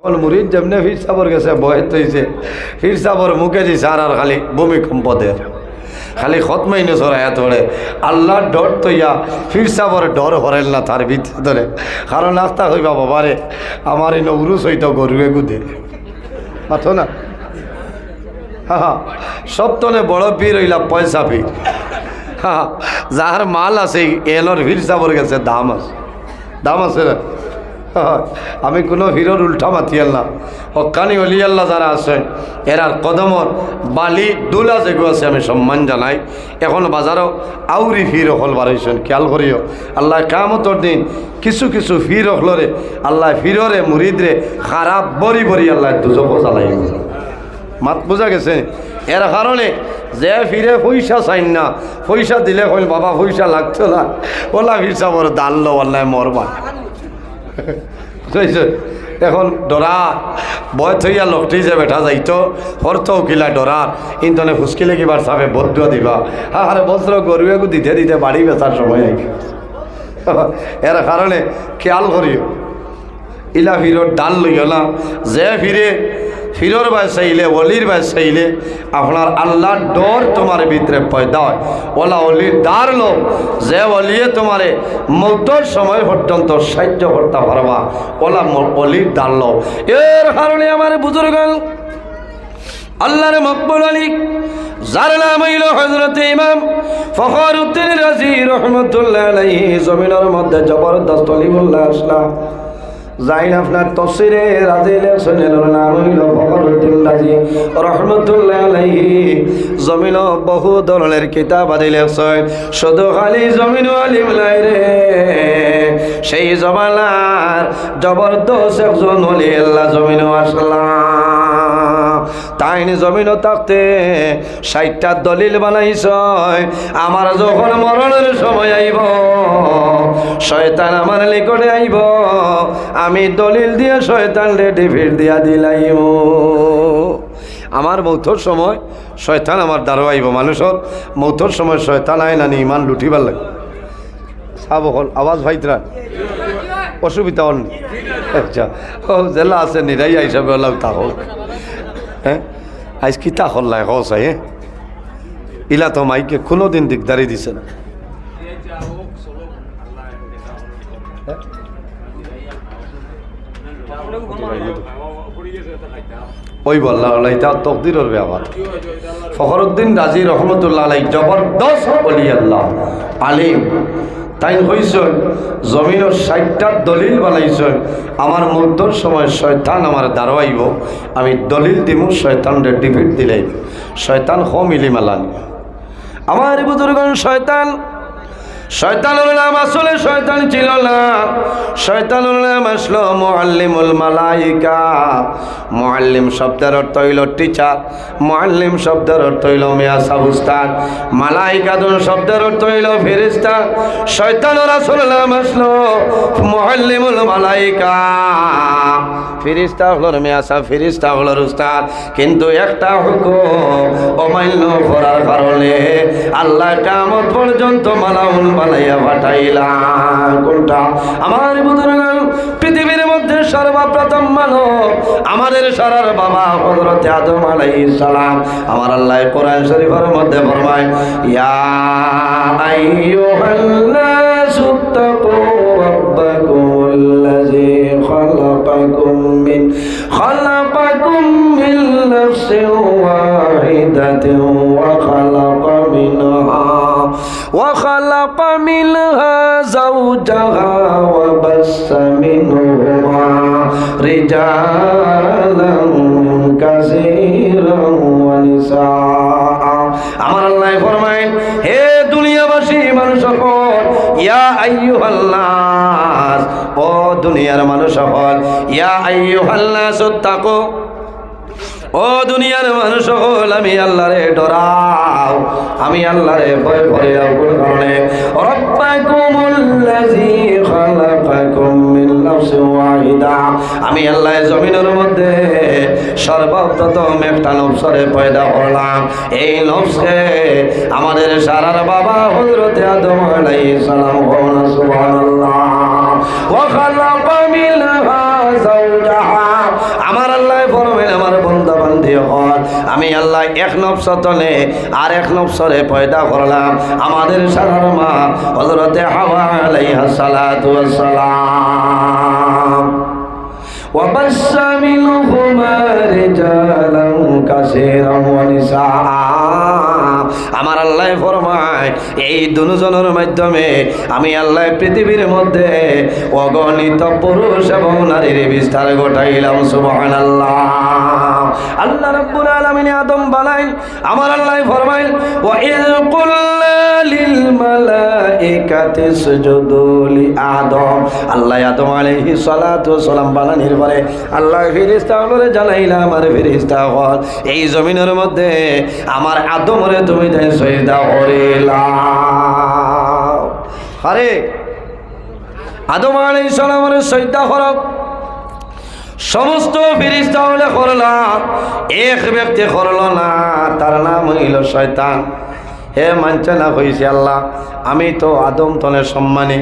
মুরিদ যেমনি ফির সাবর গেছে বয়ে তৈছে ফির সাবর মুখে দিছে আর খালি ভূমিকম্প দেয় খালি খতমাইনে সরাইয়া তোড়ে আল্লাহর ডর তৈয়া ফির সাবর ডর হরেল না তার ভিতরে ধরে কারণ আস্তা হইবা বাবারে আমার এই উরুস হইতো গরুয়ে গুদে মাথো না হ্যাঁ সপ্তনে বড় পীর হইলা পয়সা পীর হ্যাঁ যার মাল আছে এলর ফির সাবর গেছে দাম আছে না আমি কোনো হিরোর উল্টা মাতিয়াল না হকানি অলি আল্লাহ যারা আছে এরার কদমর বালি দুলা যেগুলো আছে আমি সম্মান জানাই এখন বাজারও আউরি ফির হল বাড়াইছেন খেয়াল করিও আল্লাহ কামতর দিন কিছু কিছু ফির হলরে আল্লাহ ফিররে মুরিদরে খারাপ বরি বরি আল্লাহ দুজক চালাই মাত বোঝা গেছে এর কারণে যে ফিরে পয়সা চাইন না পয়সা দিলে কইল বাবা পয়সা লাগতো না ওলা ফির সাবর দাঁড়লো আল্লাহ মরবা এখন ডরা বয় থইয়া লোকটি যে বেঠা যাইতো হর্থ কিলা ডরার ইন্তনে ফুসকিলে কিবার সাবে বদ্ধ দিবা আরে বস্ত্র গরুয়াকে দিতে দিতে বাড়ি বেচার সময় আই এর কারণে খেয়াল করিও ইলা ফিরোর ডাল লইও না যে ফিরোর বাই চাইলে অলির বাই চাইলে আপনার আল্লাহর ডর তোমার ভিতরে পয়দা হয় ওলা অলির দার লোক যে অলিয়ে তোমারে মৌতর সময় পর্যন্ত সাহায্য করতে পারবা ওলা অলির দার লোক এর কারণে আমার বুজুর্গ আল্লাহর মকবুল আলী যার নাম হইল হযরত ইমাম ফখরুদ্দিন রাজি রহমতুল্লাহ আলাইহি জমিনের মধ্যে জবরদস্ত লিমুল্লাহ আসলাম যাইন আপনার তফসিরে রাজি লেখছেন নাম হইল ফখরুদ্দিন রাজি রহমতুল্লাহ আলাইহি জমিন বহু ধরনের কিতাব আদি লেখছেন শুধু খালি জমিন আলিম নাই রে সেই জমানার জবরদস্ত একজন ওলি আল্লাহ জমিন আসলাম তাইনি জমিন থাকতে 60টা দলিল বানাইছ আমার যখন মরণের সময় আইব শয়তান আমার নিকটে আইব আমি দলিল দিয়ে শয়তানরে ডিফিট দিয়া দিলাইব আমার মৌতর সময় শয়তান আমার দ্বারা আইব মানুষের মৌতর সময় শয়তান আয় না ইমান লুটিবার লাগে সাব হল আওয়াজ ভাইতরা অসুবিধা হল আচ্ছা ও জেলা আছে নিরাই হিসাবে হলাম তা হোক হ্যাঁ আজ কি তা হল নাই হস হ্যাঁ ইলা তো মাইকে কোনো দিন দিকদারি দিছে না ওই বললা এটা তকদিরের ব্যাপার ফখরুদ্দিন রাজি রহমতুল্লাহ আলাই জবরদস্ত ওলি আল্লাহ আলিম তাই হইছেন জমিনের 60টা দলিল বানাইছেন আমার মধ্যর সময় শয়তান আমার দাঁড়াইব আমি দলিল দিমু শয়তানরে ডিফিট দিলাই শয়তান মিলি মালানি আমার বুজুর্গণ শয়তানের নাম আসলে শয়তান ছিল না শয়তানের নাম আসলো মুআল্লিমুল মালাইকা মুআল্লিম শব্দের অর্থ হইল টিচার মুআল্লিম শব্দের অর্থ হইল মিয়াসাব উস্তাদ মালাইকা শব্দের অর্থ হইল ফেরেশতা শয়তানের আসল নাম আসলো মুআল্লিমুল মালাইকা ফেরেশতা হলো মিয়াসাব ফেরেশতা হলো উস্তাদ কিন্তু একটা হুকুম অমান্য করার কারণে আল্লাহ কিয়ামত পর্যন্ত মালাউল বানাইয়া পাঠাইলাম কোনটা আমার বুজুর্গগণ পৃথিবীর মধ্যে সর্বপ্রথম মানব আমাদের সারার বাবা হযরত আদম আলাইহিস সালাম আমার আল্লাহ কোরআন শরীফের মধ্যে ফরমায় ইয়া আইয়ুহান নাসু তাকু রাব্বাকুমুল্লাযী খালাকাকুম মিন নাফসিন ওয়াহিদাতিন وخلق منها زوجها وبث منهما رجالا كثيرا ونساء আমার আল্লাহ ফরমায় হে দুনিয়াবাসী মানুষ সকল ইয়া আইয়ুহান নাস ও দুনিয়ার মানুষ সকল ইয়া আইয়ুহান নাস তাকু ও দুনিয়ার মানুষ হল আমি আল্লাহরে ডরাও আমি আল্লাহরে ভয় করে কোন কারণে রাব্বাকুমুল্লাযী খালাকাকুম মিন নাফসিন ওয়াহিদা আমি আল্লাহ জমিনের মধ্যে সর্বপ্রথম একটা নফসরে পয়দা করলাম এই নফসকে আমাদের সারার বাবা হযরত আদম আলাইহিস সালাম সুবহানাল্লাহ ওয়া খালাকা মিনহা যাওজাহা দিয়ে হল আমি আল্লাহ এক নফস তলে আর এক নফসরে পয়দা করলাম আমাদের সারার মা হযরতে হাওয়া আলাইহিস সালাতু ওয়াস সালাম وبث منهما رجالا كثيرا ونساء আমার আল্লাহ ফরমায় এই দুজনের মাধ্যমে আমি আল্লাহ পৃথিবীর মধ্যে অগণিত পুরুষ এবং নারীর বিস্তার ঘটাইলাম সুবহানাল্লাহ আল্লাহ রাব্বুল আলামিন আদম বানাইল আমার আল্লাহ ফরমাইল ওয়া ইয কুল্লা লিল মালাইকাতি ইসজুদু লি আদম আল্লাহ আদম আলাইহিস সালাতু ওয়াস সালাম বানানির পরে আল্লাহ ফেরেশতাগুলোরে জানাইলাম আর ফেরেশতাগণ এই জমিনের মধ্যে আমার আদমরে তুমি তাই সজদা করিলাও আরে আদম আলাইহিস সালামের সজদা করব সমস্ত ফেরেশতা হলে করলাম এক ব্যক্তি করলো না তার নাম হইল শয়তান হে মানছে না হইছে আল্লাহ আমি তো আদম তনে সম্মানী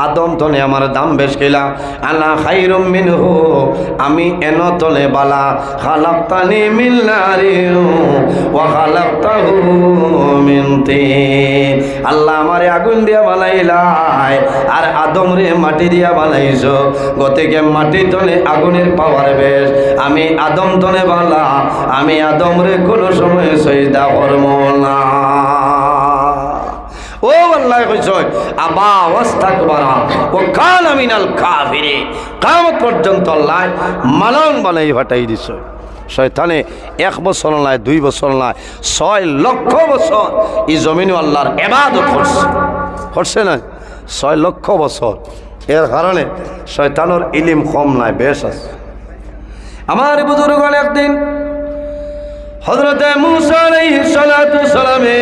আদম তনে আমার দাম বেশ গেলা আনা খাইরুম মিনহু আমি এন তনে বালা খালাকতানি মিন নারিন ওয়া খালাকতাহু মিন তিন আল্লাহ আমারে আগুন দিয়া বানাইলাই আর আদম রে মাটি দিয়া বানাইছো গতিকে মাটি তনে আগুনের পাওয়ার বেশ আমি আদম তনে বালা আমি আদম রে কোনো সময় সজদা করব না ও আল্লাহ কইছে আবা ওয়াস্তাকবারা ও কানা মিনাল কাফিরিন কিয়ামত পর্যন্ত আল্লাহ মালান বানাই ফাটাই দিছে শয়তানে 1 বছর নয় 2 বছর নয় 6 লক্ষ বছর এই জমিনে আল্লাহর ইবাদত করছে না 6 লক্ষ বছর এর কারণে শয়তানের ইলম কম নাই বেশ আছে আমার বুজুর্গগণ একদিন হযরতে মূসা আলাইহিস সালাতু সালামে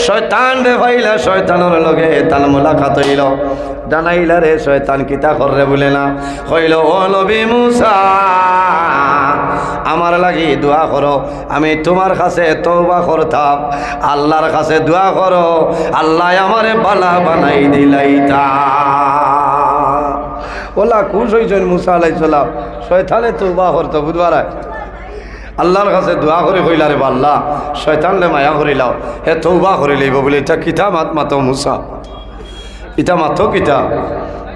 শয়তান রে ভাইলা শয়তানের লগে তার মুলাকাত হইল জানাইলা রে শয়তান কিতা করে বলে না কইল ও নবী মূসা আমার লাগি দোয়া করো আমি তোমার কাছে তওবা করতাম আল্লাহর কাছে দোয়া করো আল্লাহ আমারে বালা বানাই দিলাইতা ওলা খুশ হইছেন মূসা আলাইহিস সালাম শয়তানে তওবা করতে বুধবার আল্লাহর কাছে দোয়া করে কইলা রে আল্লাহ শয়তানরে মায়া করিলাও হে তওবা করে লইব বলে এটা কিতা মাতো মুসা এটা মাতো কিতা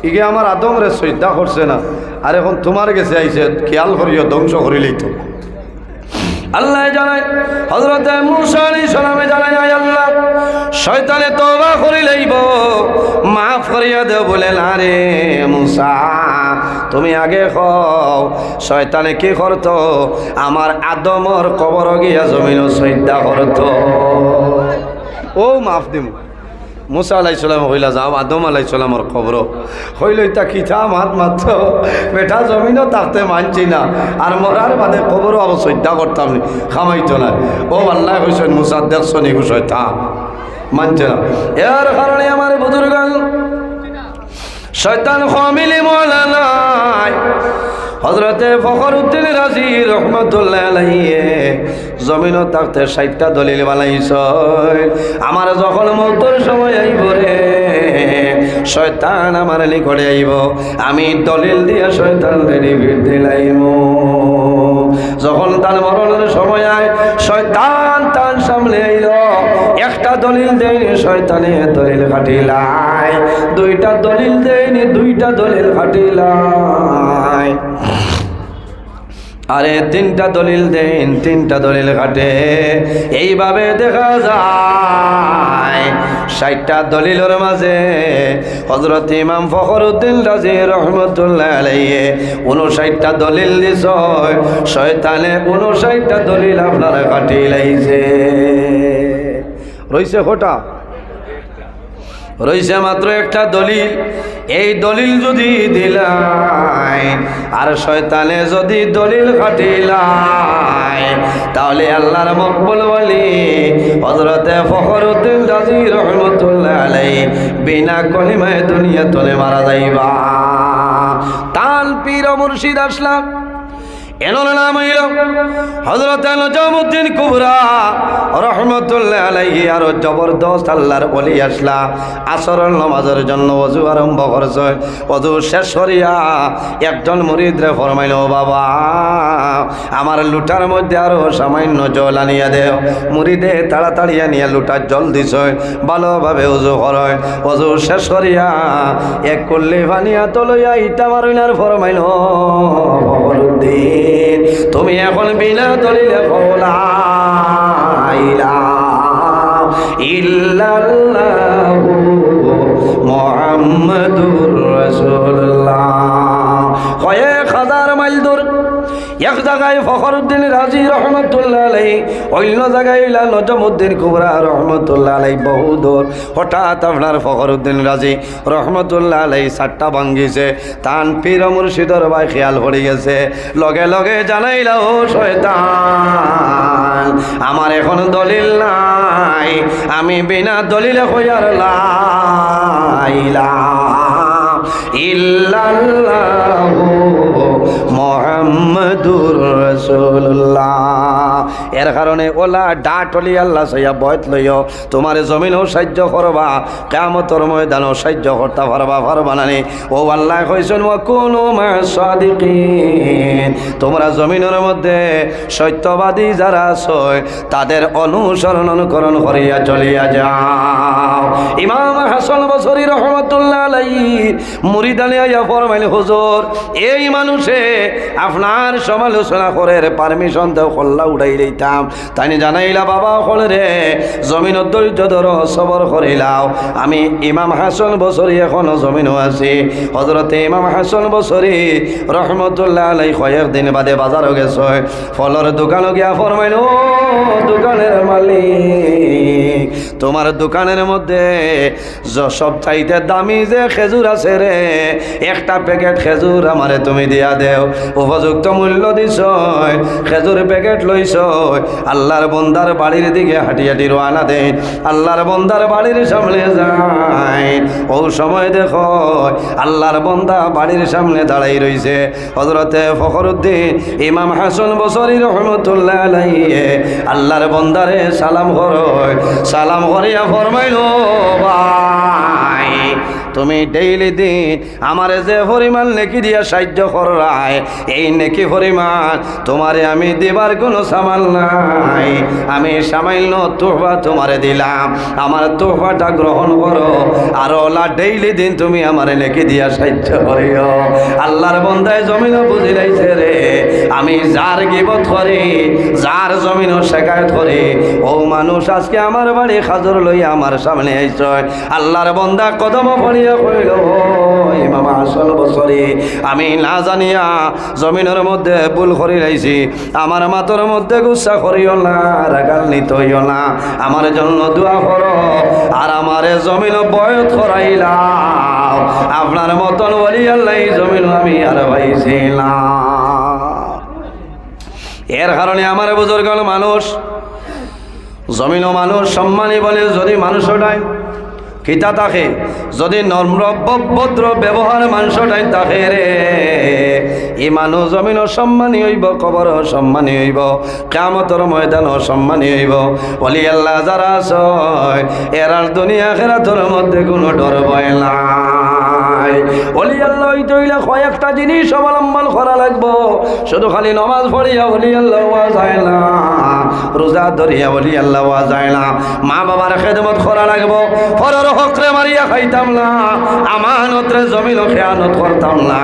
ইগে আমার আদম রে সজদা করছে না আর এখন তোমার কাছে আইছে খেয়াল করিও ধ্বংস করিলেই তো আল্লাহ জানায় হযরতে মূসা আলাইহিস সালামে জানায় আল্লাহ শয়তানে তওবা করে লইব মাফ করিয়া দেও বলে না রে মূসা তুমি আগে কও শয়তানে কি করত আমার আদমর কবর গিয়া জমিন সজদা করত ও মাফ দিম মূসা আলাইহিস সালাম কইলা যাও আদম আলাইহিস সালামর কবর হইল ইতা কিতা মাত্র বেটা জমিনও তাকতে মানছি না আর মরার বাদে কবরও আবার সজদা করতাম নি খামাইতো না ও আল্লাহ কইছেন মূসা দেখছো নি শয়তান মানছে না এর কারণে আমার বুজুর্গ শয়তান খামিলি মওলানাই হযরতে ফখরউদ্দিন রাজি রহমাতুল্লাহ আলাইহি জমিনও তাকতে 60টা দলিল বানাইছে আমার যখন মওতের সময় আইব রে শয়তান আমার নিকটে আইব আমি দলিল দিয়া শয়তানকে নিভিড় দিলাইম যখন তার মরণের সময় আয় শয়তান তার সামনে আইল একটা দলিল দেয়নি শয়তানে দলিল খাটিলাই দুইটা দলিল দেয়নি দুইটা দলিল খাটিলাই আরে তিনটা দলিল দেন তিনটা দলিল কাটে এইভাবে দেখা যায় 60টা দলিলের মাঝে হযরত ইমাম ফখরউদ্দিন রাজি রহমাতুল্লাহ আলাইহি 59টা দলিল দিছ শয়তানে 59টা দলিল আপনারা কাটিলাইছে রইছে কটা রইছে মাত্র একটা দলিল এই দলিল যদি দিলাই আর শয়তানে যদি দলিল খাটিলাই তাহলে আল্লাহর মকবুল ওয়ালি হযরতে ফখরউদ্দিন রাজি রহমাতুল্লাহ আলাইহি বিনা কলিমায়ে দুনিয়া তলে মারা যাইবা তাল পীর মুর্শিদ আসলাম এনার নাম হইল হযরত নজমউদ্দিন কুবরা রহমাতুল্লাহ আলাইহি আর জবরদস্ত আল্লাহর ওলি আসলা আসরের নামাজের জন্য ওযু আরম্ভ করছে ওযু শেষ করিয়া একজন মুরিদ রে ফরমাইল বাবা আমার লুটার মধ্যে আরো সামান্য জল আনিয়া দেও। মুড়িদে তাড়াতাড়ি আনিয়া লুটার জল দিছ, ভালোভাবে উজু করয়। উজু শেষ করিয়া এক করলে ভানিয়া তলইয়া ইটা মারইনার ফরমাইল, ফখরুদ্দিন তুমি এখন বিনা দলিলে লা ইলাহা ইল্লাল্লাহু মুহাম্মাদুর রাসূলুল্লাহ। কয়েক হাজার মাইল দূর এক জায়গায় ফখরুদ্দিন রাজি রহমতুল্লাহ আলাইহি, অন্য জায়গায় নজমুদ্দিন কুবরা রহমতুল্লাহ আলাইহি, বহু দূর। হঠাৎ আপনার ফখরুদ্দিন রাজি রহমতুল্লাহ আলাইহি চারটা ভাঙ্গিছে, তান পীর মুর্শিদর ভাই খেয়াল পড়ে গেছে। লগে লগে জানাইলা, ও শয়তান আমার এখন দলিল নাই, আমি বিনা দলিলে হইয়ার লা ইলাহা ইল্লাল্লাহু মুহাম্মাদুর রাসূলুল্লাহ। এর কারণে ওলা ডাটলি আল্লাহ সাইয়া বয়ত লইও, তোমার জমিনও সাহায্য করবা, কিয়ামতের ময়দানও সাহায্য করতে পারবা না। ও আল্লাহ কইছেন ওয়া কুনু মা'আস সাদিকিন, তোমরা জমিনের মধ্যে সত্যবাদী যারা আছে তাদের অনুসরণ অনুকরণ করিয়া চলিয়া যাও। ইমাম হাসান বসরি রহমাতুল্লাহ আলাইহি মুরিদ আলিয়া ফরমাইল, হুজুর এই মানুষে আপনার সমালোচনা করে পারমিশন দেও, খোল্লা উড়াই লইতাম। তাই জানাইলা, বাবা হলে রে জমিন ধৈর্য ধর, সবর করিলাও। আমি ইমাম হাসান বসরি এখনো জমিনও আছি। হজরতে ইমাম হাসান বসরি রহমতুল্লাহ আলাইহি কয়েকদিন বাদে বাজারও গেছে, ফলের দোকানও গিয়া ফরমাইল, ও দোকানের মালিক তোমার দোকানের মধ্যে সব চাইতে দামি যে খেজুর আছে রে, একটা প্যাকেট খেজুর আমারে তুমি দিয়া দেও। উপযুক্ত মূল্য দিছ, খেজুর প্যাকেট লইছ। আল্লাহর বন্দার বাড়ির দিকে হাঁটি হাঁটি রওনা দেন, আল্লাহর বন্দার বাড়ির সামনে যায়। ও সময় দেখো আল্লাহর বন্দা বাড়ির সামনে দাঁড়াই রইছে। হযরতে ফখরুদ্দিন ইমাম হাসান বসরি রহমতুল্লাহ আলাইহি আল্লাহর বন্দারে সালাম করয়, সালাম করিয়া ফরমাইল, ভাই তুমি ডেইলি দিন আমারে যে পরিমাণ নেকি দিয়া সাহায্য করায়, এই নেকি পরিমাণ তোমারে আমি দিবার কোনো সামাল নাই। আমি সামান্য তোহফা তোমারে দিলাম, আমার তোহফাটা গ্রহণ করো। আর ওলা ডেইলি দিন তুমি আমারে নেকি দিয়া সাহায্য করিও। আল্লাহর বন্দায় জমিনও বুঝি লাইছে রে, আমি যার গিবত করি, যার জমিনও শেখায়ত করি, ও মানুষ আজকে আমার বাড়ি খাজর লইয়া আমার সামনে আইছ। আল্লাহর বন্দা কদম পড়িয়া কইল, ইমাম হাসান বসরি আমি না জানিয়া জমিনের মধ্যে ভুল করি লাইছি, আমার মাথার মধ্যে গুচ্ছা করিও না, রাগান্বিত হইও না, আমার জন্য দোয়া করো। আর আমারে জমিন বয়ত করাইলাম, আপনার মতন ওলি আল্লাহ জমিন আমি আর পাইছিলাম। এর কারণে আমার বুজুর্গ মানুষ জমিনও মানুষ সম্মানী বলে যদি মানুষ ওটাই কিতা থাকে, যদি নম্র ভদ্র ব্যবহার মানুষটাই থাকে রে, এই মানুষ জমিনও সম্মানী হইব, কবরও সম্মানী হইব, কিয়ামতের ময়দানও সম্মানী হইব। ওলি আল্লাহ যারা আছে এরার দুনিয়া আখিরাতের মধ্যে কোনো ডর ভয় নাই। ওলি আল্লাহ হইতে হইলে কয়েকটা জিনিস অবলম্বন করা লাগবো। শুধু খালি নমাজ পড়িয়া ওলি আল্লাহ হওয়া যায় না, রোজা ধরিয়া ওলি আল্লাহ হওয়া যায় না, মা বাবার খেদমত করা লাগবো, ফরর হকরে মারিয়া খাইতাম না, আমানতরে জমিনও খেয়ানত করতাম না,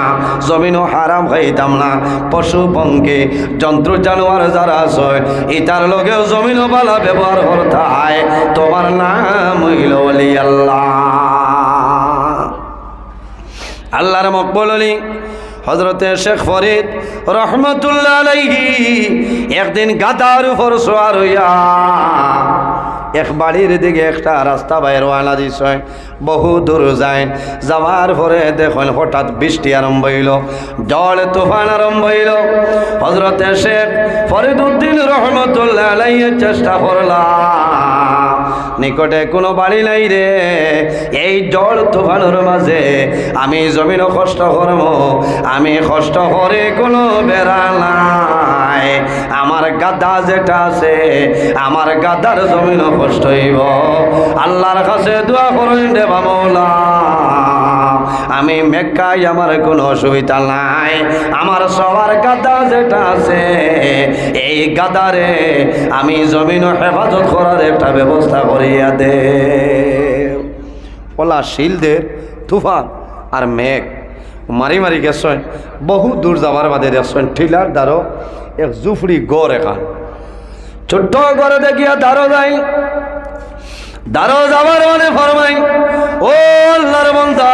জমিনও হারাম খাইতাম না, পশু পঙ্কে জন্তু জানোয়ার যারা আছে ইতার লগেও জমিনও বালা ব্যবহার করতাই। তোমার নাম হইল ওলি আল্লাহ। আল্লাহর মকবুল ওলি হযরতে শেখ ফরিদ রহমতুল্লাহ আলাইহি একদিন গাদার উপর সওয়ার হইয়া এক বাড়ির দিকে একটা রাস্তা বাইর রওনা দিছে, বহু দূর যায়। যাওয়ার পরে দেখুন হঠাৎ বৃষ্টি আরম্ভ হইল, ঝড় তুফান আরম্ভ হইল। হযরতে শেখ ফরিদউদ্দিন রহমতুল্লাহ আলাইহি চেষ্টা করলা, নিকটে কোনো বাড়ি নাই রে, এই ঝড় তুফানের মাঝে আমি জমিনও কষ্ট করব, আমি কষ্ট করে কোনো বেড়া নাই, আমার গাদা যেটা আছে আমার গাদার জমিনও কষ্ট হইব। আল্লাহর কাছে দোয়া করেন রে বাবা, আমি মেক্কায় আমার কোনো অসুবিধা নাই, আমার সবার গাদা যেটা আছে এই গাদারে আমি জমিন হেফাজত করার একটা ব্যবস্থা করিয়া দে। ওলা শিলদের তুফান আর মেঘ মারি মারি গেছেন, বহু দূর যাবার বাদে দেখছেন ঠিলার দ্বারো এক জুফড়ি গড় এখান ছোট্ট ঘরে দেখিয়া দ্বারো যাই। দ্বারো যাবার মানে ফরমাই, ও আল্লাহর বান্দা,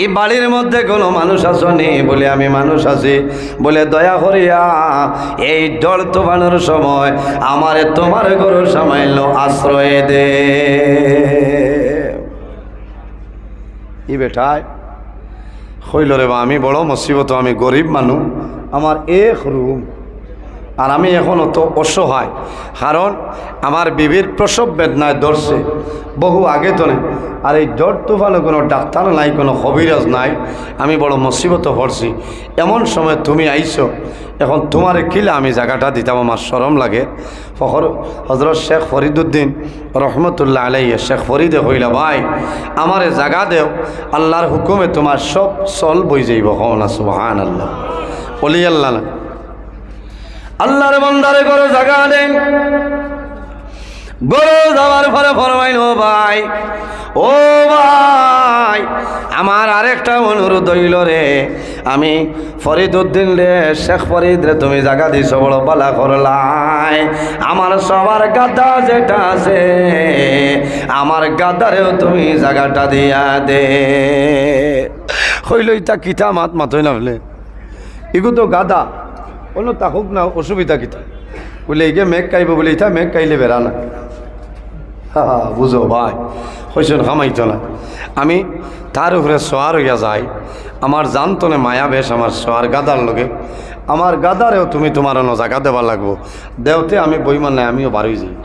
এই বাড়ির মধ্যে কোনো মানুষ আসনি? বলে আমি মানুষ আছি। বলে দয়া করিয়া এই ঝড় তুফানের সময় আমারে তোমার ঘর সামাইল আশ্রয় দে। ই বেটায় হইল রে বা আমি বড় মুসিবত, আমি গরিব মানুষ, আমার এক রুম, আর আমি এখন অত অসহায়, কারণ আমার বিবির প্রসব বেদনায় ধরছে বহু আগে তো নেই, আর এই ঝড় তুফানে কোনো ডাক্তার নাই, কোনো কবিরাজ নাই, আমি বড় মুসিবত পড়ছি। এমন সময় তুমি আইছো, এখন তোমারে কিলে আমি জায়গাটা দিতাম, আমার শরম লাগে। ফখর হজরত শেখ ফরিদুদ্দিন রহমতুল্লাহ আলাইহি শেখ ফরিদে কইলা, ভাই আমারে জায়গা দেও, আল্লাহর হুকুমে তোমার সব চল বই যাইব। না সুবহানাল্লাহ, ওলি আল্লাহ না, আল্লাহর বান্দারে গরো জায়গা দেন। গরো যাওয়ার পরে ফরমাইল, ও ভাই, ও ভাই, আমার আরেকটা অনুরোধ হইল রে, আমি ফরিদুদ্দিন রে, শেখ ফরিদ রে তুমি জায়গা দিছ, বড় বালা করলাই। আমার সবার গাদা যেটা আছে, আমার গাদারেও তুমি জায়গাটা দিয়া দে। হইল ইটা কিতা মাত মাতই না বলে, এগু তো গাদা অন্য তাকুক না, অসুবিধা কিতা? বলে এই মেঘ কাইব, বলে ইটা মেঘ কাইলে বেড়া না। বুঝো ভাই, হইসন খামাইতো না। আমি তার উপরে সোয়ার হইয়া যাই, আমার জানতনে মায়া বেশ আমার সোয়ার গাদার লগে, আমার গাদারেও তুমি তোমার অন্য জায়গা দেবার লাগবো। দেওতে আমি বইমান নাই, আমিও বারোই যাই।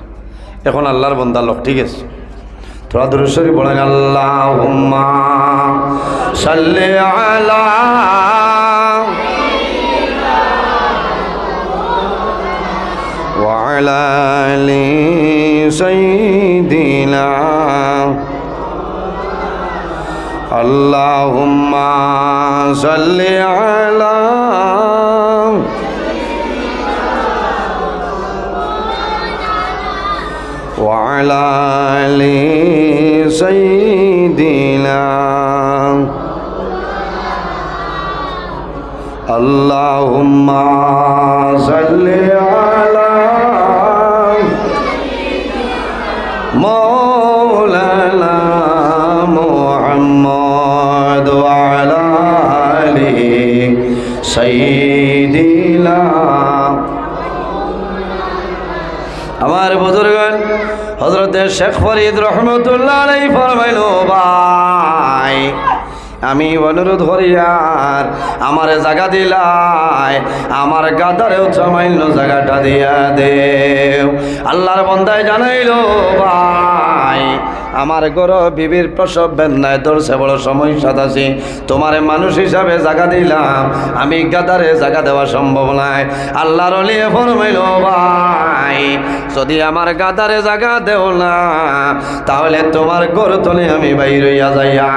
এখন আল্লাহর বন্দা লোক, ঠিক আছে, তোরা দুরূদ শরীফ বলেন, আল্লাহুম্মা সাল্লি আলা وعلى آل سيدنا اللهم صل على وعلى آل سيدنا اللهم صل على مولانا محمد وعلى آله سيدنا। আমার বুজুর্গণ হযরত শেখ ফরিদ রহমতুল্লাহ আলাইহি ফরমাইলো, ভাই আমি অনুরোধ করিয়ার আমারে জায়গা দিলাই, আমার গাদারেও জমাইল জায়গাটা দিয়া দেও। আল্লাহর বন্দায় জানাইল, ভাই আমার গর বিবির প্রসব বেদনায় ধরছে, বড় সমস্যা আছে, তোমার মানুষ হিসাবে জায়গা দিলাম, আমি গাদারে জায়গা দেওয়া সম্ভব নাই। আল্লাহর ওলি ফরমাইল, ভাই যদি আমার গাদারে জায়গা দেও না, তাহলে তোমার গর তলে আমি বাইর হইয়া যাইয়া।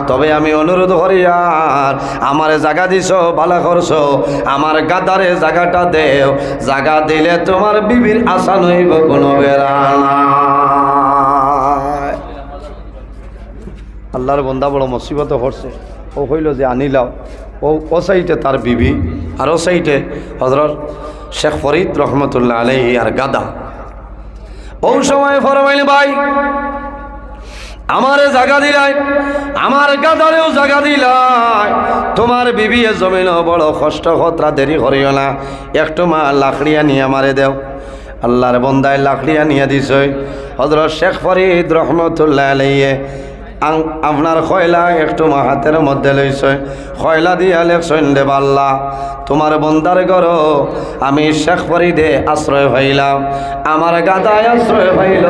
তবে আমি অনুরোধ করিয়ার আমারে জায়গা দিছ, ভালো করছো, আমার গাদারে জায়গাটা দেও, জায়গা দিলে তোমার বিবির আশা নইব কোনো বেড়া না। আল্লাহর বন্দা বড় মুসিবত করছে, ও হইল যে আনিলাও, ও সাইটে তার বিবি, আর ও সাইটে হযরত শেখ ফরিদ রহমতুল্লাহ আলাইহি আর গাদা। ও সময় ফরমাইল, ভাই আমারে জায়গা দিলাই, আমার গাদারেও জায়গা দিলাই, তোমার বিবি এ জমিন বড় কষ্ট খতরা, দেরি করিও না, একটু মা লাকড়িয়া নিয়ে আমারে দেও। আল্লাহর বন্দায় লাকড়িয়া নিয়ে দিছ। হযরত শেখ ফরিদ রহমতুল্লাহ আলাইহি আপনার খয়লা একটু মা হাতের মধ্যে লইছে, খয়লা দিয়া লেখছেন, দেব আল্লাহ তোমার বন্দার ঘর আমি শেখ ফরিদে আশ্রয় পাইলাম, আমার গাদায় আশ্রয় পাইল,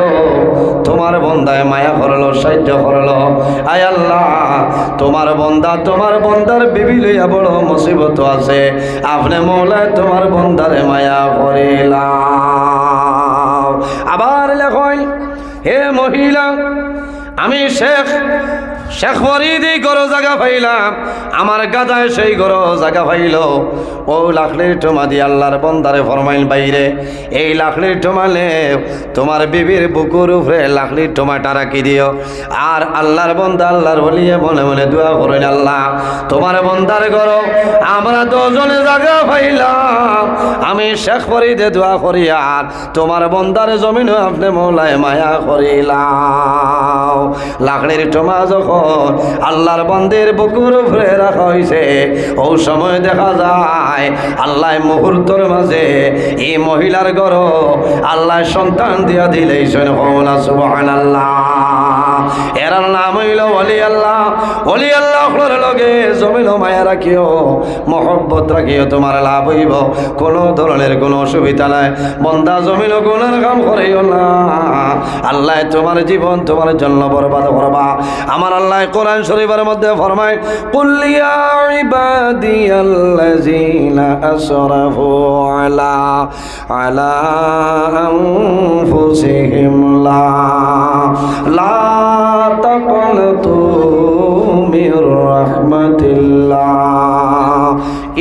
তোমার বন্দায় মায়া করলো, সাহায্য করলো। আয় আল্লাহ তোমার বন্দা, তোমার বন্দার বিবি লইয়া বড় মুসিবত আছে, আপনি মৌলায় তোমার বন্দারে মায়া করিলাম। আবার লেখই, হে মহিলা, আমি শেখ শেখ ফরিদি গরো জায়গা পাইলাম, আমার গাদায় সেই গরো জায়গা পাইল। ও লাখড়ির টোমা দিয়ে আল্লাহর বন্দারে ফরমাইল বাইরে, এই লাখড়ির টোমালে তোমার বিবির বুকুর উপরে লাখড়ির টোমাটা রাখি দিও। আর আল্লাহর বন্দা আল্লাহর বলিয়ে মনে মনে দোয়া করেন, আল্লাহ তোমার বন্দার গরো আমরা দুজনে জায়গা পাইলাম, আমি শেখ ফরিদে দোয়া করি আর তোমার বন্দার জমিনও আপনি মৌলায় মায়া করিলাম। লাকড়ির টোমা যখন আল্লাহর বন্দের বুকুর উপরে রাখা হয়েছে, ও সময় দেখা যায় আল্লাহ মুহূর্তের মাঝে এই মহিলার ঘর আল্লাহ সন্তান দিয়া দিলেই সুবহানাল্লাহ। এর নাম হইল ওলি আল্লাহ। ওলি আল্লাহর লগে জমিন মায়া রাখিও, মহব্বত রাখিও, তোমার লাভ হইব। কোনো ধরনের কোনো অসুবিধা নাই। বন্দা জমিন গুনার কাম করিও না, আল্লাহ তোমার জীবন তোমার জন্য বরবাদ করবা। আমার আল্লাহ কোরআন শরীফের মধ্যে ফরমায়, কুল ইয়া ইবাদিয়াল্লাযীনা আসরাফু আলা আনফুসিহিম লা তাকনাতু মির রাহমাতিল্লাহ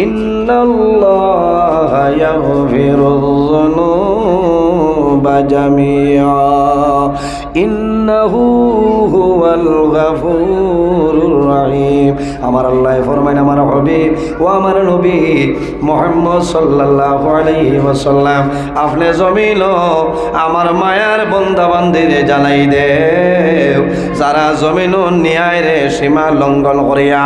ইন্নাল্লাহা ইয়াগফিরুয যুনুবা জামিআ ইন্নাহু হুয়াল গাফুরুর রহিম। আমার আল্লাহ ফরমায়, আমার হাবিব ও আমার নবী মুহাম্মদ সাল্লাল্লাহু আলাইহি ওয়াসাল্লাম, আপনি জমিন আমার মায়ার বন্দা বান্দিরে জানাই দেও, যারা জমিন ন্যায় রে সীমা লঙ্ঘন করিয়া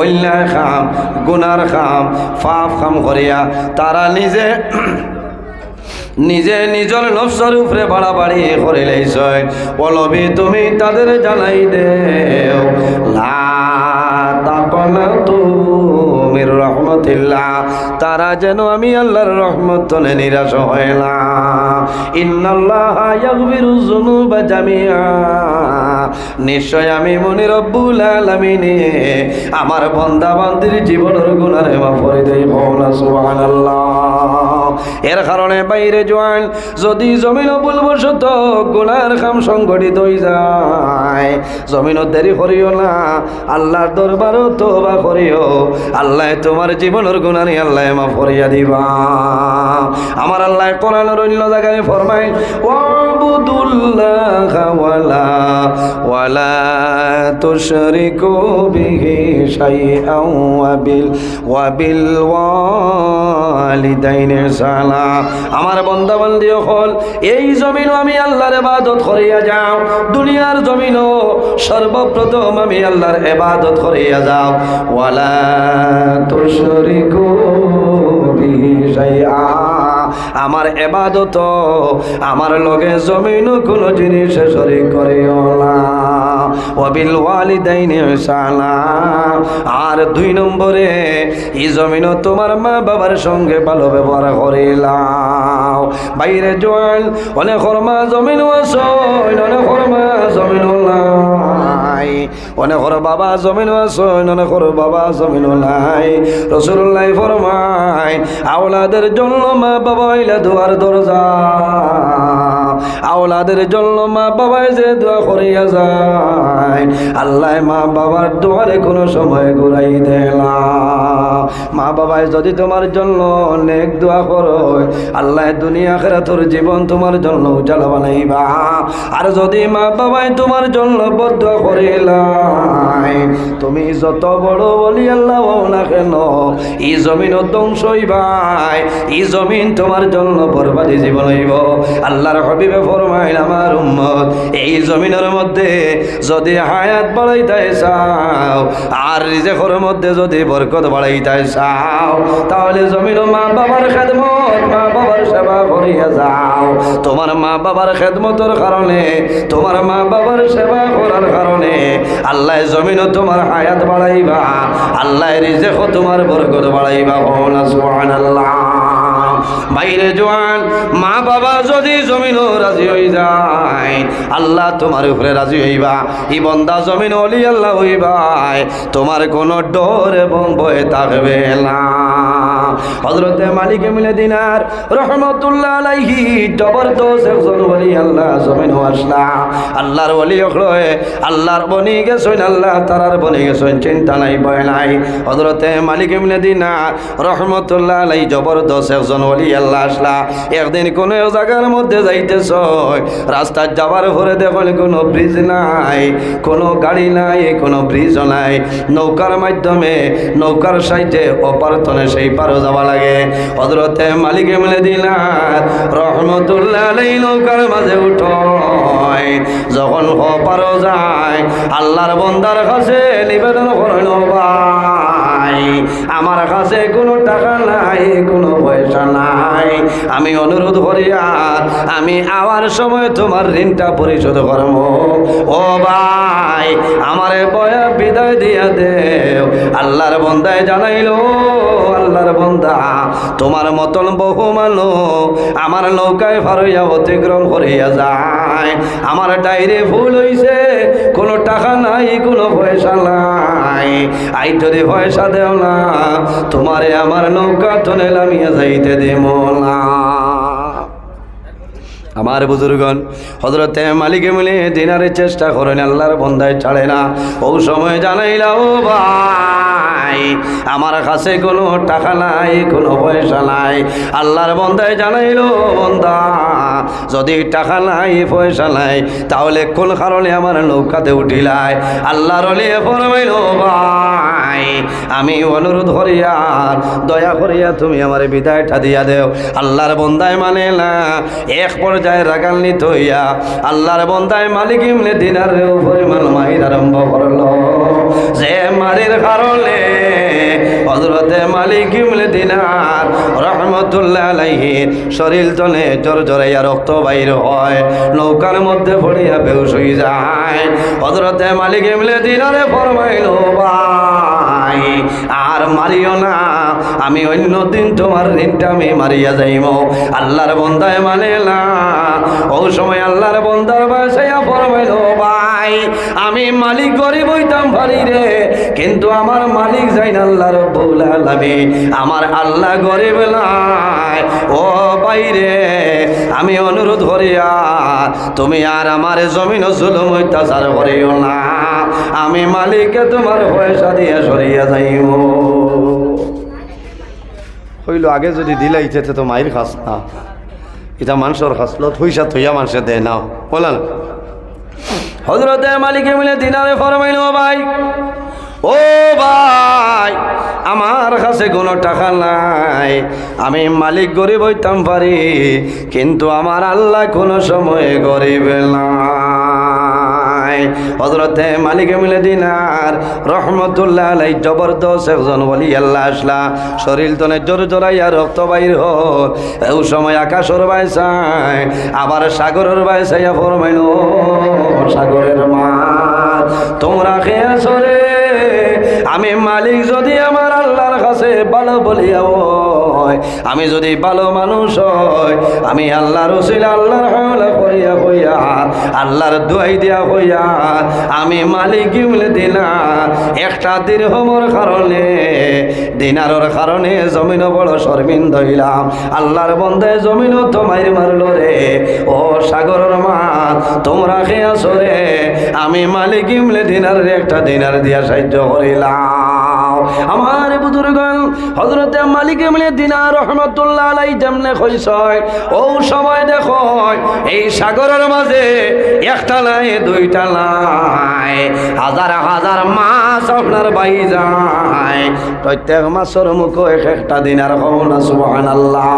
অন্যায় খাম গুনার খাম পাপ খাম করিয়া তারা নিজে নিজের নফসের উপরে বাড়াবাড়ি করে লাইছয়, বলবি তুমি তাদের জানাই দেও, লা তাকনাতু মির রাহমাতিল্লাহ, তারা যেন আমি আল্লাহর রহমত তনে নিরাশ হয় না। ইন্নাল্লাহা ইয়াগফিরু যুনুবা জামিআ, নিশ্চয় আমি মনি রব্বুল আলামিন আমার বান্দা বান্দির জীবনের গুনাহ মাফ করে দেই। বলা সুবহানাল্লাহ। এর কারণে বাইরে জোয়ান যদি জমিন ভুলবশত গুনার কাম সংগঠিত হয়ে যায়, জমিনও দেরি করিও না, আল্লাহর দরবারও তওবা করিও, আল্লাহ তোমার জীবনের গুনাহ নি আল্লাহ মাফ করিয়া দিবা। আমার আল্লাহ কোরআনের অন্য জায়গায় ফরমায়, ওয়াবুদুল্লাহা ওয়ালা তুশরিকু বিহি শাইআন ওয়াবিল ওয়ালিদাইনি ইহসানা। আমার বান্দা বান্দি হল এই জমিনও আমি আল্লাহর ইবাদত করিয়া যাও, দুনিয়ার জমিনও সর্বপ্রথম আমি আল্লাহর ইবাদত করিয়া যাও। ওয়ালা তুশরিকু বিহি শাইআ, আমার ইবাদত আমার লগে জমিন কোন জিনিস শরীক করিও না। ওয়াবিল ওয়ালিদাইনি ইহসানা, আর 2 নম্বরে এই জমিন তোমার মা বাবার সঙ্গে ভালো ব্যবহার করিলাম। বাইরে জোয়ান অনেক মা জমিন আছে, অনেক মা জমিন নাই, অনেক বাবা জমিন আছে, অনেক বাবা জমিন নাই। রাসূলুল্লাহ ফরমায়, আওলাদের জন্য মা বাবা হইলে দুয়ার দরজা, আওলাদের জন্য মা বাবায় যে দোয়া করিয়া যায়, আল্লাহ মা বাবার দোয়ারে কোনো সময় ঘুরাই দেয় না। মা বাবায় যদি তোমার জন্য নেক দোয়া করো, আল্লাহ দুনিয়া আখিরাতের জীবন তোমার জন্য উজালা বানাইবা। আর যদি মা বাবায় তোমার জন্য বদদোয়া করিলাই, তুমি যত বড় বলি আল্লাহ হও না কেন, এই জমিন ধ্বংস হইবাই, এই জমিন তোমার জন্য বরবাদি জীবন হইব। আল্লাহর হাবিবে ফরমাইল, আমার উম্মত এই জমিনের মধ্যে যদি হায়াত বাড়াইতে চাও আর রিজেকের মধ্যে যদি বরকত বাড়াইতে চাও, তাহলে জমিন মা বাবার খেদমত মা বাবার সেবা করিয়া যাও। তোমার মা বাবার খেদমতের কারণে, তোমার মা বাবার সেবা করার কারণে আল্লাহ জমিন তোমার হায়াত বাড়াইবা, আল্লাহ রিজেক তোমার বরকত বাড়াইবা। সুবহানাল্লাহ। বাইরে জোয়ান মা বাবা যদি জমিনও রাজি হয়ে যায় আল্লাহ তোমার উপরে রাজি হইবা এই বন্দা জমিন অলি আল্লাহ হইবাই তোমার কোনো ডর এবং ভয় থাকবে না হযরতে মালিক ইবনে দিনার রহমাতুল্লাহ আলাইহি জবরদস্ত একজন ওলি আল্লাহ জমিন আসলা আল্লাহর ওলি হয়ে আল্লাহর বনি গেছেন আল্লাহ তারার বনি গেছেন চিন্তা নাই ভয় নাই হযরতে মালিক ইবনে দিনার রহমাতুল্লাহ আলাইহি জবরদস্ত একজন ওলি আল্লাহ আসলা একদিন কোন জায়গার মধ্যে যাইতেছ রাস্তা যাবার পরে দেখুন কোনো ব্রিজ নাই কোনো গাড়ি নাই কোনো ব্রিজ নাই নৌকার মাধ্যমে নৌকার সাইডে অপার তনে সেই পারো যাওয়া লাগে হযরতে মালিক ইবনে দিনার রহমাতুল্লাহ আলাইহি নৌকার মাঝে উঠয় যখন অপারও যায় আল্লাহর বান্দার কাছে নিবেদন করেন ভাই আমার কাছে কোনো টাকা নাই কোনো পয়সা নাই আমি অনুরোধ করি আর আমি আওয়ার সময় তোমার ঋণটা পরিশোধ করব ও ভাই আমারে বয়া বিদায় দিয়া দেও আল্লাহর বান্দায় জানাইলো আল্লাহর বান্দা তোমার মতন বহু মানুষ আমার নৌকায় ফারইয়া অতিক্রম করিয়া যায় আমার ডাইরে ভুল হইছে কোনো টাকা নাই কোনো পয়সা নাই আই যদি পয়সা দেও না তোমারে আমার নৌকা তনে নামিয়ে যাইতে দেব না আমার বুজুর্গন হযরতে মালিক ইবনে দিনারের চেষ্টা করেন আল্লাহর বান্দায় ছাড়ে না ও সময় জানাইলা ও ভাই আমার কাছে কোনো টাকা নাই কোনো পয়সা নাই আল্লাহর বান্দায় জানাইলো বান্দা যদি টাকা নাই পয়সা নাই তাহলে কোন কারণে আমার নৌকাতে উঠিলাই আল্লাহর ওলি ফরমাইল ভাই আমি অনুরোধ করিয়া দয়া করিয়া তুমি আমার বিদায়টা দিয়া দেও আল্লাহর বান্দায় মানে না এক পর্যায়ে রাগান্বিত হইয়া আল্লাহর বান্দায় মালিক ইবনে দিনারের উপরে মার আরম্ভ করলো যে মারের কারণে হযরতে মালিক ইবনে দিনার রহমাতুল্লাহ আলাইহি শরীর তনে জড়জড়াইয়া রক্ত বাইর হয় নৌকার মধ্যে পড়িয়া বেহুশ হয়ে যায় হযরতে মালিক ইবনে দিনারে ফরমাইলো ভাই আর মারিও না আমি অন্য দিন তোমার ঋণটা আমি মারিয়া যাইব আল্লাহর বান্দায় মানে না ও সময় আল্লাহর বান্দার বাসায় ফরমাইলো ভাই আমি মালিক গরিব হইতাম পারি রে কিন্তু আমার মালিক যাই না আল্লাহ রব্বুল আলামিন আমার আল্লাহ গরিব নাই ও বাইরে আমি অনুরোধ করিয়া তুমি আর আমার জমিন জুলুম অত্যাচার করিও না আমি মালিককে তোমার পয়সা দিয়ে সরিয়া যাইব হইল আগে যদি দিলাইতে তো মায়ের খাস না এটা মানুষের খাসলো পয়সা থইয়া মানুষে দেয় না বলেন হযরতে মালিক ইবনে দিনারে ফরমাইলো ভাই ও ভাই আমার কাছে কোনো টাকা নাই আমি মালিক গরিব হইতাম পারি কিন্তু আমার আল্লাহ কোনো সময় গরিব নাই হযরতে মালিক ইবনে দিনার রহমাতুল্লাহ আলাইহি জবরদস্ত একজন ওলি আল্লাহ আসলা শরীর তনে জড়জড়াইয়া রক্ত বাইর হল এই সময় আকাশের বাইসায় আবার সাগরের বাইসাইয়া ফরমাইলো সাগরের মাছ তোমরা খেয়ে সরে আমি মালিক যদি আমার আল্লাহর কাছে ভালো বলিয়া হয় আমি যদি ভালো মানুষ হয় আমি আল্লাহর ওসিলা আল্লাহর হাওলা করিয়া হইয়া আল্লাহর দুয়াই দিয়া হইয়া আমি মালিক ইবনে দিনার একটা দিরহমের কারণে দিনারের কারণে জমিন বড় শর্মিন্দ হইলাম আল্লাহর বন্দে জমিন তো মাইর মারল রে ও সাগরের মাছ তোমরা খেয়া সরে আমি মালিক ইবনে দিনারের একটা দিনার দিয়া সাহায্য করিলাম আমার বুজুর্গণ হযরতে মালিক ইবনে দিনার রহমাতুল্লাহ আলাইহি যেমনে কইছয় ও সময় দেখো এই সাগরের মাঝে একটা নাই দুইটা নাই হাজার হাজার মাছ আপনার বাই যায় প্রত্যেক মাছের মুখে এক একটা দিনার হও না সুবহানাল্লাহ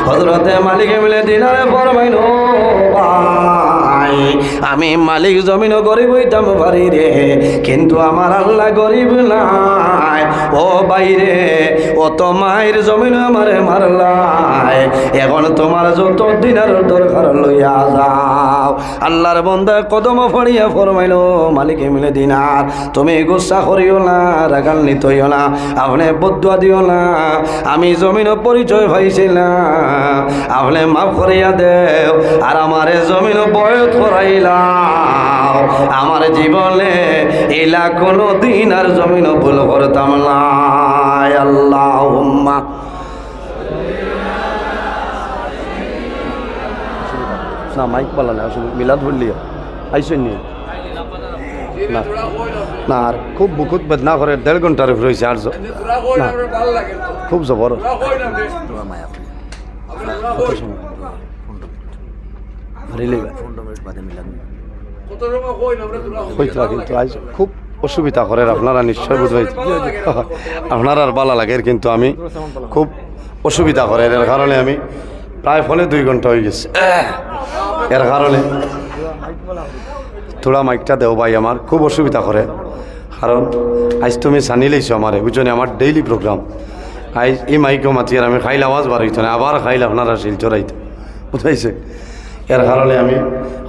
হযরতে মালিক ইবনে দিনার ফরমাইলো ভাই আমি মালিক জমিনও গরিব হইতাম পারি রে কিন্তু আমার আল্লাহ গরিব নাই ও বাইরে ও তো মায়ের জমিন আমারে মারলাই এখন তোমার যত দিনের দরকার লইয়া যাও। আল্লাহর বান্দা কদম ফড়িয়া ফরমাইল, মালিক মিলে দিনার তুমি গুসা করিও না, রাগান্বিত হইও না, আপনি বদুয়া দিও না। আমি জমিন পরিচয় পাইছিলাম, আপনি মাফ করিয়া দেও আর আমারে জমিন বয়স করাইলাম। আমার জীবনে এলা কোনো দিন আর জমিন ভুল করতাম না। আল্লাহুম্মা না মাইক বলা না, আসলে মিলাদ বললিও আইসেন নি না না, আর খুব বুকুত বেদনা করে 1.5 ঘন্টার উপরে হয়েছে। আর না খুব জবর কিন্তু আজ খুব অসুবিধা করেন আপনারা, নিশ্চয় বুঝবেন আপনার আর ভালো লাগে, কিন্তু আমি খুব অসুবিধা করে। এর কারণে আমি প্রায় ফোনে 2 ঘন্টা হয়ে গেছে। এর কারণে থোড়া মাইকটা দেও ভাই, আমার খুব অসুবিধা করে। কারণ আজ তুমি জানি লাইছো আমারে, বুঝছো আমার ডেইলি প্রোগ্রাম। আজ এই মাইকও মাতি আর আমি খাইলে আওয়াজ বার হইতো না, আবার খাইলে আপনারা শিলচর আইতো, বুঝাইছে। এর কারণে আমি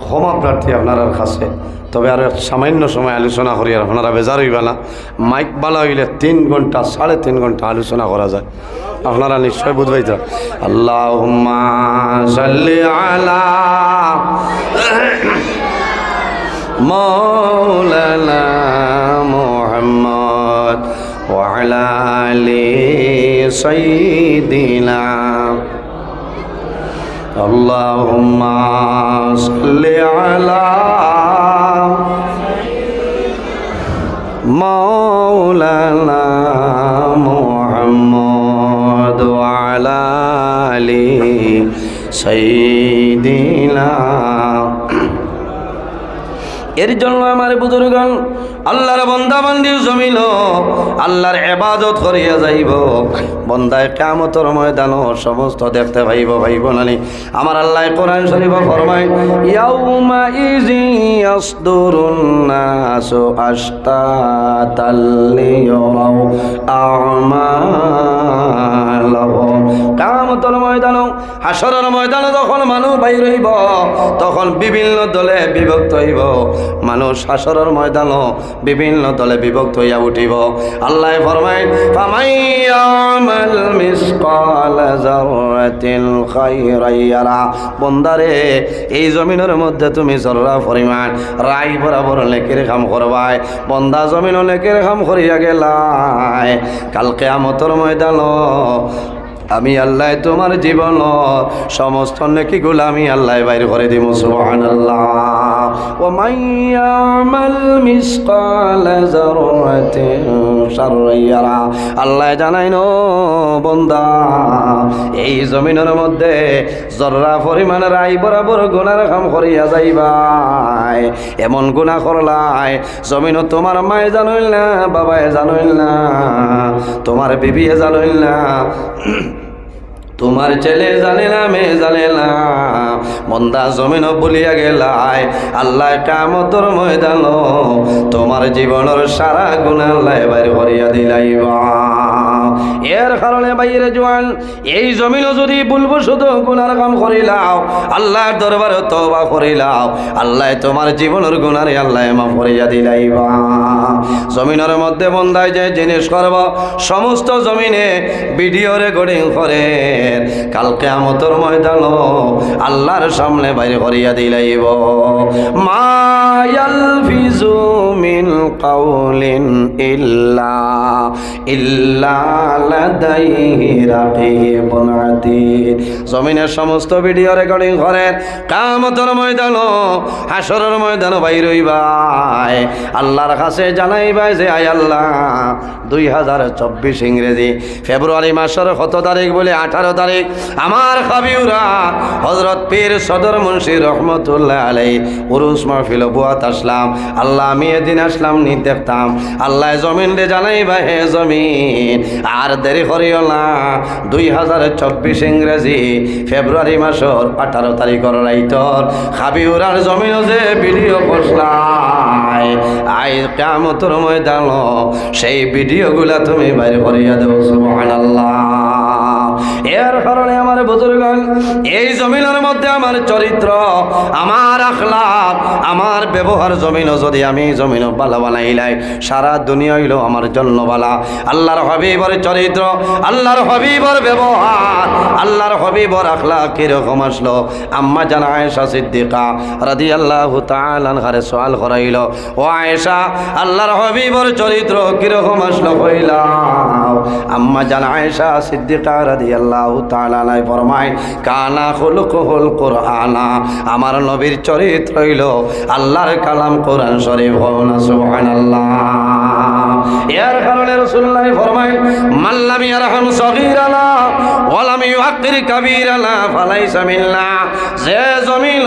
ক্ষমা প্রার্থী আপনার কাছে। তবে আর সামান্য সময় আলোচনা করি, আর আপনারা বেজার হইবা না। মাইক বালা হইলে 3 ঘন্টা 3.5 ঘন্টা আলোচনা করা যায়, আপনারা নিশ্চয় বুঝবাই তো। আল্লাহুম্মা সাল্লি আলা মাওলানা মুহাম্মদ ওয়া আলা আলি সাইয়্যিদিনা। আল্লাহুম্মা সাল্লি আলা মাওলানা মুহাম্মদ ওয়া আলা আলি সাইয়্যিদিনা। এর জন্য আমার বুজুর্গণ আল্লাহর বান্দা বান্দি জমিল আল্লাহর ইবাদত করিয়া যাইব। বান্দায় কিয়ামতের ময়দানও সমস্ত দেখতে পাইব নানি। আমার আল্লাহ কোরআন শরীফে ফরমায়, ইয়াউমা ইজি ইয়াসদুরুন নাসু আশতাতাল লিয়ারাউ আমালাহুম। কিয়ামতের ময়দান, হাসরের ময়দানে যখন মানুষ বাইর হইব, তখন বিভিন্ন দলে বিভক্ত হইব। মানুষ হাসরের ময়দানও বিভিন্ন দলে বিভক্ত হইয়া উঠিব। আল্লাহ ফরমায়, ফামাইয়ামাল মিসকালা যাররাতিল খায়রান ইয়ারা। বান্দারে এই জমিনের মধ্যে তুমি জররা পরিমাণ রাই বরাবর নেকির কাম করবাই। বান্দা জমিন নেকির কাম করিয়া গেলাই, কাল কিয়ামতের ময়দান আমি আল্লাহ তোমার জীবন সমস্ত নেকিগুলো আমি আল্লাহ বাইর করে দিব। সুবহানাল্লাহ। ওয়া মাইয়ামাল মিসকালা যাররাতিন শাররান ইয়ারা। আল্লাহ জানাইনো বান্দা এই জমিনের মধ্যে জররা পরিমাণ রাই বরাবর গুনার কাম করিয়া যাইবাই। এমন গুনাহ করলাই জমিন তোমার মায়ে জানইল না, বাবায়ে জানইল না, তোমার বিবিয়ে জানইল না, তোমার ছেলে জানে না, মেয়ে জানে না। বান্দা জমিন বলিয়া গেলাই, আল্লাহ কিয়ামতের ময়দান তোমার জীবনের সারা গুনাহ আল্লাহ বাইর করিয়া দিলাইবা। এর কারণে বাইরে জোয়ান এই জমিনও যদি বলবো শুধু গুনার কাম করিলাও, আল্লাহর দরবারে তওবা করিলাও, আল্লাহ তোমার জীবনের গুনারে আল্লাহ মাফ করিয়া দিলাইবা। জমিনের মধ্যে বন্দায় যে জিনিস করব সমস্ত জমিনে ভিডিও রেকর্ডিং করে কাল কিয়ামতের ময়দান আল্লাহর সামনে বাইরে করিয়া দিলাইব। মা ইয়ালফিজু মিন কাউলিন ইল্লা লাদাইহি রাকিবুন আতীদ। জমিনের সমস্ত ভিডিও রেকর্ডিং করেন, কিয়ামতের ময়দান হাসরের ময়দান বাইর হইবাই। আল্লাহর কাছে জানাইবাই যে আয় আল্লাহ 2024 ইংরেজি ফেব্রুয়ারি মাসের কত তারিখ বলে 18 তারিখ আমার খাবিউরা হযরত পীর সদর মুন্সি রহমতুল্লাহ আলাইহি উরুস মাহফিল বুয়াত আসলাম। আল্লাহ আমি এদিন আসলাম নি দেখতাম। আল্লাহ জমিন রে জানাইবা, হে জমিন আর দেরি করিও না, 2024 ইংরেজি ফেব্রুয়ারি মাসের 18 তারিখের রাইতর খাবিউরার জমিন যে ভিডিও করছলাই আই কিয়ামতের ময়দান সেই ভিডিওগুলা তুমি বাইরে করিয়া দেও। সুবহানাল্লাহ। এর কারণে আমার বুজুর্গগণ, এই জমিনের মধ্যে আমার চরিত্র, আমার আখলাক, আমার ব্যবহার জমিনও যদি আমি জমিনও ভালো বানাইলাই, সারা দুনিয়া হইল আমার জন্য ভালো। আল্লাহর হাবিবর চরিত্র, আল্লাহর হাবিবর ব্যবহার, আল্লাহর হাবিবর আখলাক কিরকম আসলো। আম্মা জান আয়েশা সিদ্দিকা রাদিয়াল্লাহু তাআলা আনহারে সওয়াল করাইল, ও আয়েশা, আল্লাহর হাবিবর চরিত্র কিরকম আসলো কইলাও। আম্মা জান আয়েশা সিদ্দিকা রাদিয়াল্লাহু তাআলা আনহা ফরমায়, কানা খুলুকুল কুরআনা, আমার নবীর চরিত্র হইল আল্লাহর কালাম কোরআন শরীফ। না সুবহানাল্লাহ। এর কারণে রাসূলুল্লাহ ফরমায়, মান লাম ইয়ারহাম সগীরানা ওয়া লাম ইউআক্কির কাবীরানা ফালাইসা মিন্না। যে জমিল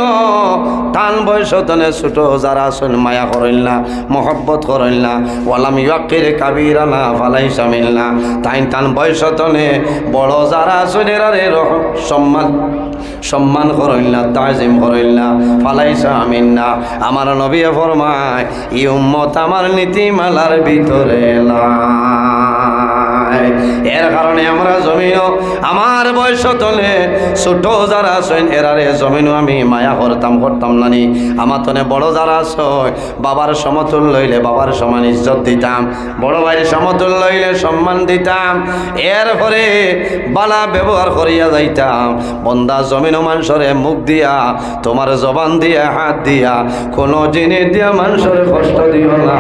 টান বয়সতনে ছোট যারা আছেন মায়া করেন না, মহব্বত করেন না, ওয়া লাম ইউআক্কির কাবীরানা ফালাইসা মিন্না, তাই টান বয়সতনে বড় যারা আছেন এরারে সম্মান করেন না, তাজিম করেন না, ফালাইসা মিন্না। আমার নবী ফরমায়, এই উম্মত আমার নীতিমালার ভিতরে নাই। এর কারণে আমরা জমিনও আমার বয়স তলে ছোট যারা আছেন এরারে জমিনও আমি মায়া করতাম নানি। আমার তনে বড় যারা আছে বাবার সমতুল লইলে বাবার সমান ইজ্জত দিতাম, বড় ভাইয়ের সমতুল লইলে সম্মান দিতাম। এরপরে বালা ব্যবহার করিয়া যাইতাম। বন্দা জমিনও মানুষরে মুখ দিয়া, তোমার জবান দিয়া, হাত দিয়া, কোনো জিনিস দিয়া মানুষের কষ্ট দিও না।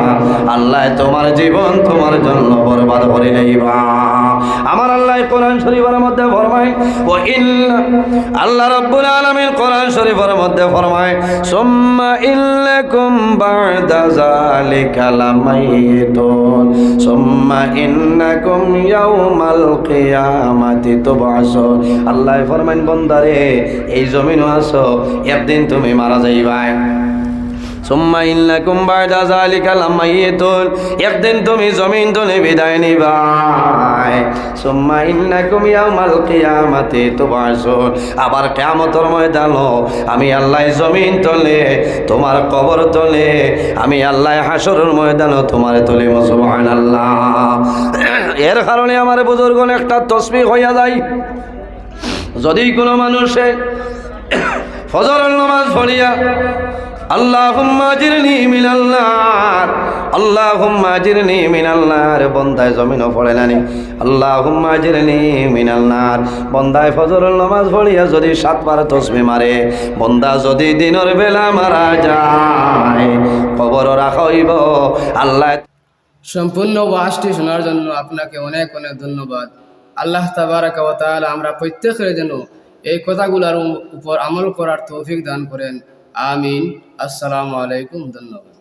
আল্লাহ তোমার জীবন তোমার জন্য বরবাদ করে নেইবা। আমার আল্লাহ কোরআন শরীফের মধ্যে ফরমায়, ও ইন্না, আল্লাহ রাব্বুল আলামিন কোরআন শরীফের মধ্যে ফরমায়, সুম্মা ইন্নাকুম বা'দা যালিকা লামাইতুন সুম্মা ইন্নাকুম ইয়াউমাল কিয়ামাতি তুবআসুন। আল্লাহ ফরমায়, বন্দারে এই জমিনও আছো, একদিন তুমি মারা যাইবা। সুম্মা ইন্নাকুম বা'দা যালিকা লামাইতুন, একদিন তুমি জমিন তলে বিদায় নিবাই। সুম্মা ইন্নাকুম ইয়াউমাল কিয়ামাতি তুবআসুন, আবার কিয়ামতের ময়দানে আমি আল্লাহ জমিন তলে, তোমার কবর তলে, আমি আল্লাহ হাসরের ময়দানে তোমার তলে। সুবহানাল্লাহ। এর কারণে আমার বুজুর্গগণ একটা তাসবিহ হইয়া যায়। যদি কোনো মানুষে ফজরের নামাজ পড়িয়া আল্লাহুম্মা আজিরনি মিনাল নার, আল্লাহুম্মা আজিরনি মিনাল নার, বন্দায় জমিনও পড়ে নানি, আল্লাহুম্মা আজিরনি মিনাল নার। বন্দায় ফজরের নামাজ পড়িয়া যদি 7 বার তাসবিহ মারে, বন্দা যদি দিনের বেলা মারা যায়, কবর রাখা হইব। আল্লাহ সম্পূর্ণ ওয়াজটি শোনার জন্য আপনাকে অনেক অনেক ধন্যবাদ। আল্লাহ তাবারাকা ওয়া তাআলা আমরা প্রত্যেকের জন্য এই কথাগুলোর উপর আমল করার তৌফিক দান করেন। আমিন। আসসালামু আলাইকুম। ধন্যবাদ।